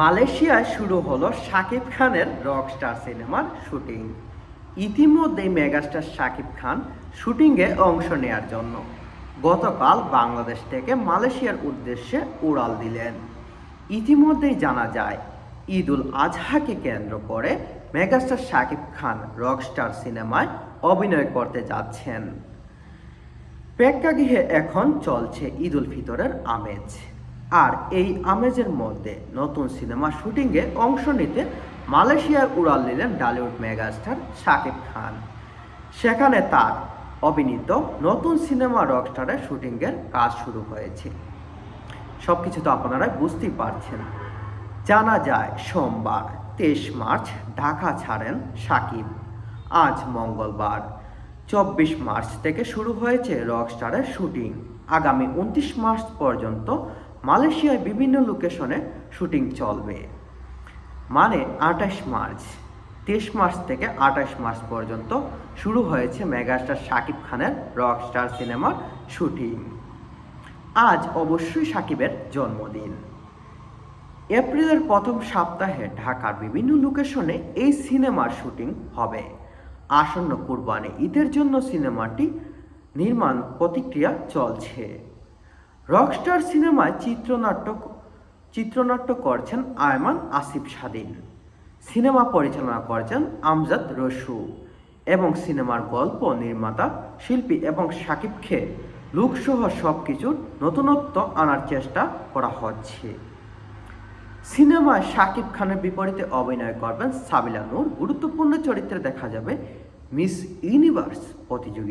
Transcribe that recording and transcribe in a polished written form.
মালয়েশিয়ায় শুরু হলো শাকিব খানের রকস্টার সিনেমার শুটিং। ইতিমধ্যেই মেগাস্টার শাকিব খান শুটিংয়ে অংশ নেয়ার জন্য গতকাল বাংলাদেশ থেকে মালয়েশিয়ার উদ্দেশ্যে উড়াল দিলেন। ইতিমধ্যেই জানা যায় ঈদ উল আজহাকে কেন্দ্র করে মেগাস্টার শাকিব খান রকস্টার সিনেমায় অভিনয় করতে যাচ্ছেন। প্রেক্ষাগৃহে এখন চলছে ঈদ উল ফিতরের আমেজ। আর এই আমেজের মধ্যে নতুন সিনেমা শুটিংয়ে অংশ নিতে মালয়েশিয়ায় উড়াল দিলেন ঢালিউড মেগাস্টার শাকিব খান। সেখানে তার অভিনীত নতুন সিনেমা রকস্টারের শুটিংয়ের কাজ শুরু হয়েছে। সব কিছু তো আপনারা বুঝতেই পারছেন। জানা যায় সোমবার 23 মার্চ ঢাকা ছাড়েন শাকিব। আজ মঙ্গলবার 24 মার্চ থেকে শুরু হয়েছে রকস্টারের শুটিং। আগামী 29 মার্চ পর্যন্ত মালয়েশিয়ায় বিভিন্ন লোকেশনে শুটিং চলবে। মানে 28 মার্চ 23 মার্চ থেকে 28 মার্চ পর্যন্ত শুরু হয়েছে মেগাস্টার শাকিব খানের রকস্টার সিনেমার শুটিং। আজ অবশ্যই শাকিবের জন্মদিন। এপ্রিলের প্রথম সপ্তাহে ঢাকার বিভিন্ন লোকেশনে এই সিনেমার শুটিং হবে। আসন্ন কুরবানি ঈদের জন্য সিনেমাটি নির্মাণ প্রক্রিয়া চলছে। রকস্টার সিনেমায় চিত্রনাট্য করছেন আয়মান আসিফ স্বাধীন, সিনেমা পরিচালনা করছেন আমজাদ রসু এবং সিনেমার গল্প নির্মাতা শিল্পী এবং শাকিবকে লুকসহ সব কিছুর নতুনত্ব আনার চেষ্টা করা হচ্ছে। সিনেমায় শাকিব খানের বিপরীতে অভিনয় করবেন সাবিলা নূর। গুরুত্বপূর্ণ চরিত্রে দেখা যাবে মিস ইউনিভার্স প্রতিযোগী।